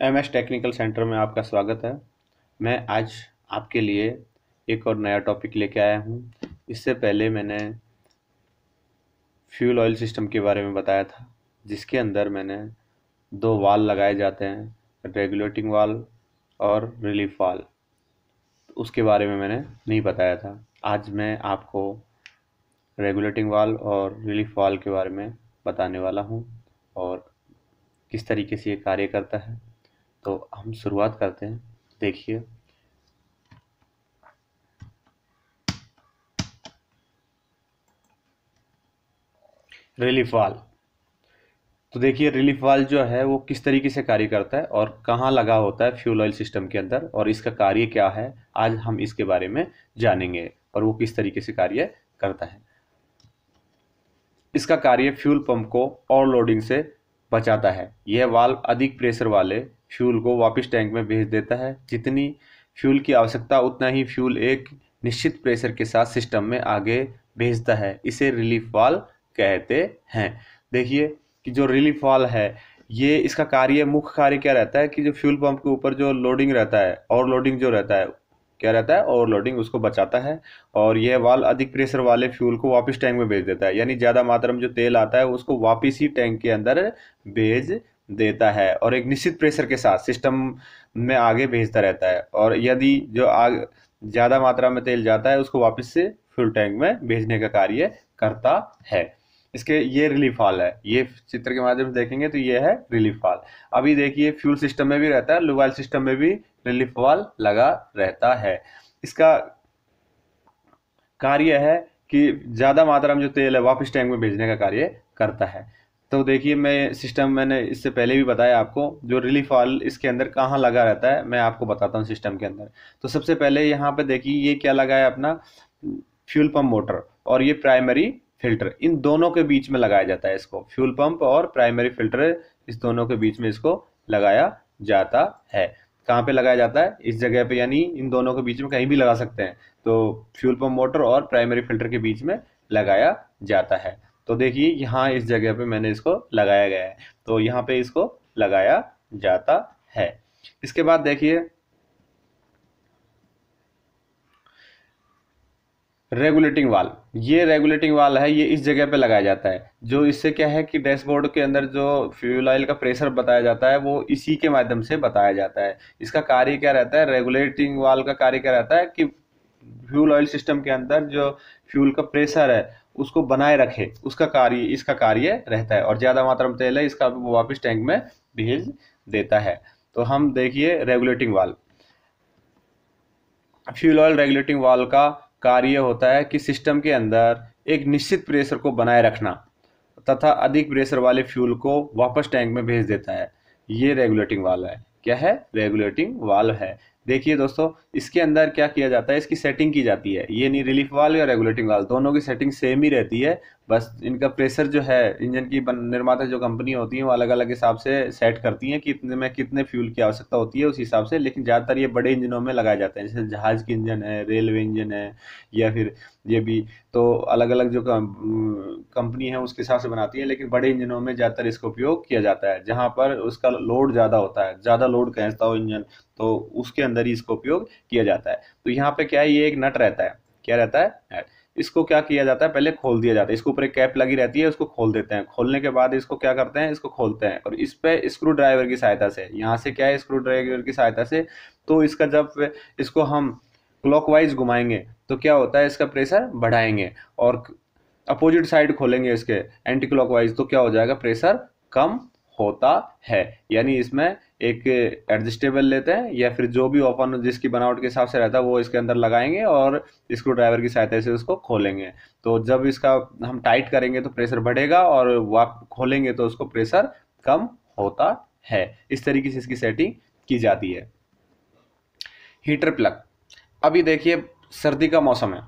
MS technical centre में आपका स्वागत है। मैं आज आपके लिए एक और नया टॉपिक लेके आया हूँ। इससे पहले मैंने फ्यूल ऑयल सिस्टम के बारे में बताया था, जिसके अंदर मैंने दो वाल्व लगाए जाते हैं, रेगुलेटिंग वाल्व और रिलीफ वाल्व। उसके बारे में मैंने नहीं बताया था। आज मैं आपको रेगुलेटिंग वाल्व और रिलीफ वाल्व के बारे में बताने वाला हूँ और किस तरीके से ये कार्य करता है। तो हम शुरुआत करते हैं। देखिए, रिलीफ वाल्व। तो देखिए, रिलीफ वाल्व जो है वो किस तरीके से कार्य करता है और कहाँ लगा होता है फ्यूल ऑयल सिस्टम के अंदर, और इसका कार्य क्या है, आज हम इसके बारे में जानेंगे और वो किस तरीके से कार्य करता है। इसका कार्य फ्यूल पंप को ओवरलोडिंग से बचाता है। यह वाल्व अधिक प्रेशर वाले फ्यूल को वापस टैंक में भेज देता है। जितनी फ्यूल की आवश्यकता उतना ही फ्यूल एक निश्चित प्रेशर के साथ सिस्टम में आगे भेजता है। इसे रिलीफ वाल्व कहते हैं। देखिए कि जो रिलीफ वाल्व है, ये इसका कार्य, मुख्य कार्य क्या रहता है कि जो फ्यूल पंप के ऊपर जो लोडिंग रहता है, ओवरलोडिंग जो रहता है, क्या रहता है, ओवरलोडिंग, उसको बचाता है। और यह वाल्व अधिक प्रेशर वाले फ्यूल को वापस टैंक में भेज देता है, यानी ज़्यादा मात्रा में जो तेल आता है उसको वापस ही टैंक के अंदर भेज देता है और एक निश्चित प्रेशर के साथ सिस्टम में आगे भेजता रहता है। और यदि जो आग ज़्यादा मात्रा में तेल जाता है उसको वापस से फ्यूल टैंक में भेजने का कार्य करता है। इसके ये रिलीफ वाल्व है। ये चित्र के माध्यम से देखेंगे तो ये है रिलीफ वाल्व। अभी देखिए, फ्यूल सिस्टम में भी रहता है, लुब्रिकेशन सिस्टम में भी रिलीफ वाल्व लगा रहता है। इसका कार्य है कि ज़्यादा मात्रा में जो तेल है वापस टैंक में भेजने का कार्य करता है। तो देखिए, मैं सिस्टम, मैंने इससे पहले भी बताया आपको, जो रिलीफ वाल्व इसके अंदर कहाँ लगा रहता है मैं आपको बताता हूँ सिस्टम के अंदर। तो सबसे पहले यहाँ पे देखिए, ये क्या लगा है अपना, फ्यूल पंप मोटर, और ये प्राइमरी फिल्टर, इन दोनों के बीच में लगाया जाता है इसको। फ्यूल पंप और प्राइमरी फिल्टर, इस दोनों के बीच में इसको लगाया जाता है। कहाँ पे लगाया जाता है? इस जगह पे, यानी इन दोनों के बीच में कहीं भी लगा सकते हैं। तो फ्यूल पंप मोटर और प्राइमरी फिल्टर के बीच में लगाया जाता है। तो देखिए, यहाँ इस जगह पे मैंने इसको लगाया गया है, तो यहाँ पे इसको लगाया जाता है। इसके बाद देखिए, रेगुलेटिंग वाल्व। ये रेगुलेटिंग वाल्व है, ये इस जगह पे लगाया जाता है। जो इससे क्या है कि डैशबोर्ड के अंदर जो फ्यूल ऑयल का प्रेशर बताया जाता है वो इसी के माध्यम से बताया जाता है। इसका कार्य क्या रहता है? रेगुलेटिंग वाल्व का कार्य क्या रहता है कि फ्यूल ऑयल सिस्टम के अंदर जो फ्यूल का प्रेशर है उसको बनाए रखे, उसका कार्य, इसका कार्य रहता है। और ज़्यादा मात्रा में तेल है, इसका वो वापस टैंक में भेज देता है। तो हम देखिए, regulating valve, fuel oil regulating valve का कार्य होता है कि सिस्टम के अंदर एक निश्चित प्रेशर को बनाए रखना तथा अधिक प्रेशर वाले फ्यूल को वापस टैंक में भेज देता है। ये रेगुलेटिंग वाल्व है। क्या है? रेगुलेटिंग वाल्व है। देखिए दोस्तों, इसके अंदर क्या किया जाता है, इसकी सेटिंग की जाती है। ये नहीं, रिलीफ वाल्व या रेगुलेटिंग वाल्व दोनों की सेटिंग सेम ही रहती है। बस इनका प्रेशर जो है, इंजन की निर्माता जो कंपनी होती है वो अलग अलग हिसाब से सेट करती हैं कि इतने में कितने फ्यूल की आवश्यकता होती है उस हिसाब से। लेकिन ज़्यादातर ये बड़े इंजनों में लगाए जाते हैं, जैसे जहाज़ की इंजन है, रेलवे इंजन है, या फिर ये भी। तो अलग अलग जो कंपनी है उसके हिसाब से बनाती है, लेकिन बड़े इंजनों में ज़्यादातर इसका उपयोग किया जाता है। जहाँ पर उसका लोड ज़्यादा होता है, ज़्यादा लोड खींचता हो इंजन, तो उसके अंदर ही इसका उपयोग किया जाता है। तो यहाँ पे क्या है, ये एक नट रहता है। क्या रहता है? नट। इसको क्या किया जाता है, पहले खोल दिया जाता है। इसके ऊपर एक कैप लगी रहती है, उसको खोल देते हैं। खोलने के बाद इसको क्या करते हैं, इसको खोलते हैं और इस पे स्क्रू ड्राइवर की सहायता से, यहाँ से क्या है, स्क्रू ड्राइवर की सहायता से, तो इसका जब इसको हम क्लॉकवाइज घुमाएंगे तो क्या होता है, इसका प्रेशर बढ़ाएंगे। और अपोजिट साइड खोलेंगे इसके एंटी क्लॉकवाइज तो क्या हो जाएगा, प्रेशर कम होता है। यानी इसमें एक एडजस्टेबल लेते हैं, या फिर जो भी ओपन जिसकी बनावट के हिसाब से रहता है वो इसके अंदर लगाएंगे और स्क्रू ड्राइवर की सहायता से उसको खोलेंगे। तो जब इसका हम टाइट करेंगे तो प्रेशर बढ़ेगा, और वाप खोलेंगे तो उसको प्रेशर कम होता है। इस तरीके से इसकी सेटिंग की जाती है। Heater plug. अभी देखिए, सर्दी का मौसम है,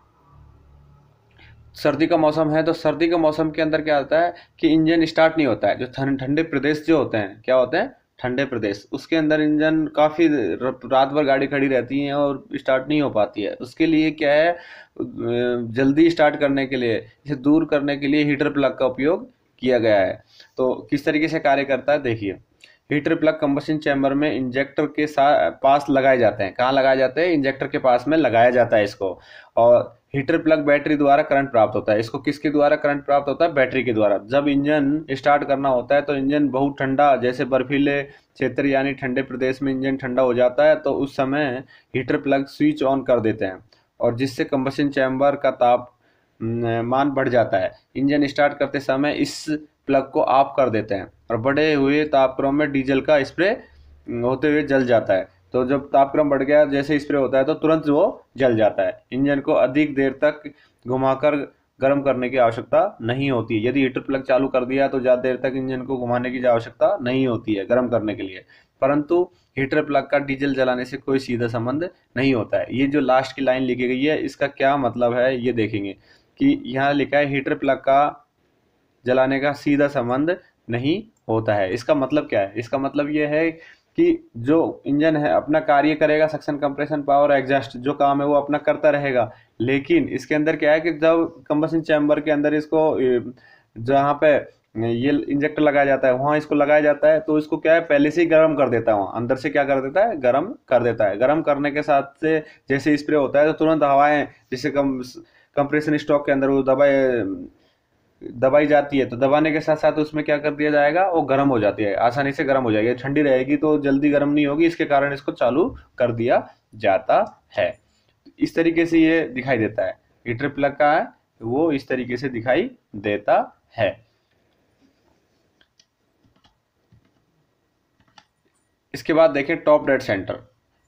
सर्दी का मौसम है, तो सर्दी के मौसम के अंदर क्या होता है कि इंजन स्टार्ट नहीं होता है। जो ठंडे प्रदेश जो होते हैं, क्या होते हैं, ठंडे प्रदेश, उसके अंदर इंजन काफ़ी रात भर गाड़ी खड़ी रहती है और स्टार्ट नहीं हो पाती है। उसके लिए क्या है, जल्दी स्टार्ट करने के लिए, इसे दूर करने के लिए हीटर प्लग का उपयोग किया गया है। तो किस तरीके से कार्य करता है देखिए, हीटर प्लग कंबशन चैम्बर में इंजेक्टर के साथ पास लगाए जाते हैं। कहाँ लगाए जाते हैं? इंजेक्टर के पास में लगाया जाता है इसको। और हीटर प्लग बैटरी द्वारा करंट प्राप्त होता है। इसको किसके द्वारा करंट प्राप्त होता है? बैटरी के द्वारा। जब इंजन स्टार्ट करना होता है तो इंजन बहुत ठंडा, जैसे बर्फीले क्षेत्र यानी ठंडे प्रदेश में इंजन ठंडा हो जाता है, तो उस समय हीटर प्लग स्विच ऑन कर देते हैं और जिससे कंबशन चैम्बर का ताप मान बढ़ जाता है। इंजन स्टार्ट करते समय इस प्लग को ऑफ कर देते हैं और बढ़े हुए तापक्रम में डीजल का स्प्रे होते हुए जल जाता है। तो जब तापक्रम बढ़ गया, जैसे स्प्रे होता है तो तुरंत वो जल जाता है। इंजन को अधिक देर तक घुमाकर गर्म करने की आवश्यकता नहीं होती है। यदि हीटर प्लग चालू कर दिया तो ज़्यादा देर तक इंजन को घुमाने की आवश्यकता नहीं होती है गर्म करने के लिए। परंतु हीटर प्लग का डीजल जलाने से कोई सीधा संबंध नहीं होता है। ये जो लास्ट की लाइन लिखी गई है, इसका क्या मतलब है ये देखेंगे कि यहाँ लिखा है हीटर प्लग का जलाने का सीधा संबंध नहीं होता है। इसका मतलब क्या है? इसका मतलब ये है कि जो इंजन है अपना कार्य करेगा, सक्शन, कंप्रेशन, पावर, एग्जॉस्ट जो काम है वो अपना करता रहेगा। लेकिन इसके अंदर क्या है कि जब कंबशन चैम्बर के अंदर इसको जहाँ पे ये इंजेक्टर लगाया जाता है वहाँ इसको लगाया जाता है, तो इसको क्या है पहले से ही गर्म कर देता है। वहाँ अंदर से क्या कर देता है? गर्म कर देता है। गर्म करने के साथ से जैसे स्प्रे होता है तो तुरंत हवाएं, जैसे कंप्रेशन स्टॉक के अंदर वो दबाई जाती है, तो दबाने के साथ साथ उसमें क्या कर दिया जाएगा? वो गर्म हो जाती है, आसानी से गर्म हो जाएगी। ठंडी रहेगी तो जल्दी गर्म नहीं होगी, इसके कारण इसको चालू कर दिया जाता है। इस तरीके से ये दिखाई देता है। हीटर प्लग का है वो इस तरीके से दिखाई देता है। इसके बाद देखें टॉप डेड सेंटर।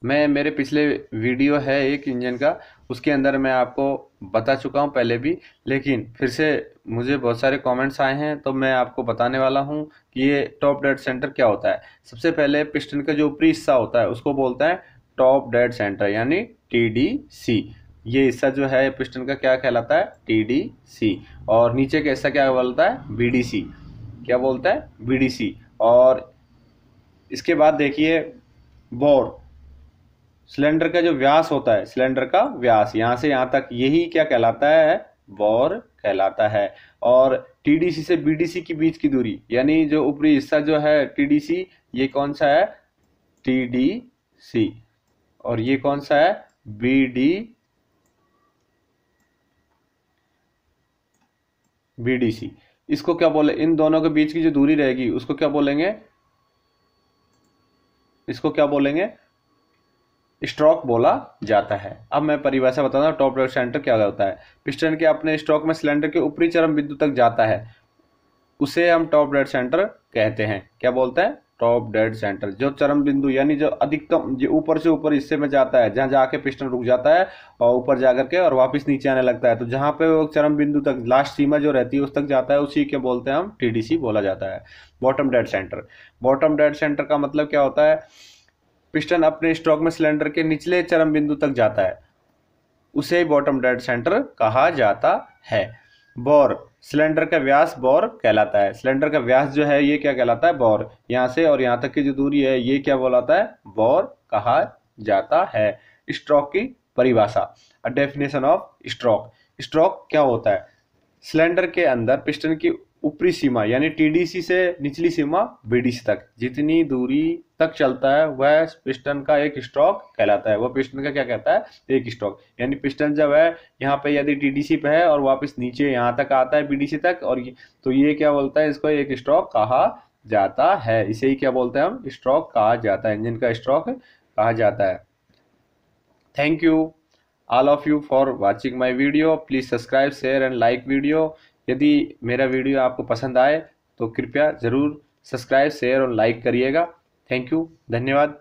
मैं मेरे पिछले वीडियो है एक इंजन का, उसके अंदर मैं आपको बता चुका हूं पहले भी, लेकिन फिर से मुझे बहुत सारे कमेंट्स आए हैं तो मैं आपको बताने वाला हूं कि ये टॉप डेड सेंटर क्या होता है। सबसे पहले पिस्टन का जो ऊपरी हिस्सा होता है उसको बोलते हैं टॉप डेड सेंटर यानी TDC। ये हिस्सा जो है पिस्टन का क्या कहलाता है? TDC। और नीचे का हिस्सा क्या बोलता है? BDC। क्या बोलता है? BDC। और इसके बाद देखिए बोर, सिलेंडर का जो व्यास होता है, सिलेंडर का व्यास यहाँ से यहाँ तक, यही क्या कहलाता है? बोर कहलाता है। और TDC से BDC के बीच की दूरी यानी जो ऊपरी हिस्सा जो है TDC, ये कौन सा है? TDC। और ये कौन सा है? BDC। इसको क्या बोले? इन दोनों के बीच की जो दूरी रहेगी उसको क्या बोलेंगे? इसको क्या बोलेंगे? स्ट्रोक बोला जाता है। अब मैं परिभाषा बताता हूँ टॉप डेड सेंटर क्या होता है। पिस्टन के अपने स्ट्रोक में सिलेंडर के ऊपरी चरम बिंदु तक जाता है, उसे हम टॉप डेड सेंटर कहते हैं। क्या बोलते हैं? Top dead centre. जो चरम बिंदु यानी जो अधिकतम जो ऊपर से ऊपर हिस्से में जाता है, जहाँ जाके पिस्टन रुक जाता है और ऊपर जाकर के और वापस नीचे आने लगता है, तो जहाँ पे वो चरम बिंदु तक लास्ट सीमा जो रहती है उस तक जाता है, उसी के बोलते हैं हम TDC बोला जाता है। Bottom dead centre. Bottom dead centre का मतलब क्या होता है? पिस्टन अपने स्ट्रोक में सिलेंडर के निचले चरम बिंदु तक जाता है, उसे बॉटम डेड सेंटर कहा जाता है। बोर, सिलेंडर का व्यास बोर कहलाता है। सिलेंडर का व्यास जो है ये क्या कहलाता है? बोर। यहाँ से और यहाँ तक की जो दूरी है ये क्या बोलाता है? बोर कहा जाता है। स्ट्रोक की परिभाषा, a definition of stroke. Stroke क्या होता है? सिलेंडर के अंदर पिस्टन की ऊपरी सीमा यानी TDC से निचली सीमा BDC तक जितनी दूरी तक चलता है वह पिस्टन का एक स्ट्रोक कहलाता है। वह पिस्टन का क्या कहता है? एक स्ट्रोक। यानी पिस्टन जब है यहाँ पे यदि TDC पे है और वापस नीचे यहाँ तक आता है BDC तक, और तो ये क्या बोलता है? इसको एक स्ट्रोक कहा जाता है। इसे ही क्या बोलते हैं हम? स्ट्रोक कहा जाता है। इंजन का स्ट्रोक कहा जाता है। Thank you all of you for watching my video. Please subscribe, share and like video. यदि मेरा वीडियो आपको पसंद आए तो कृपया ज़रूर सब्सक्राइब, शेयर और लाइक करिएगा। थैंक यू, धन्यवाद।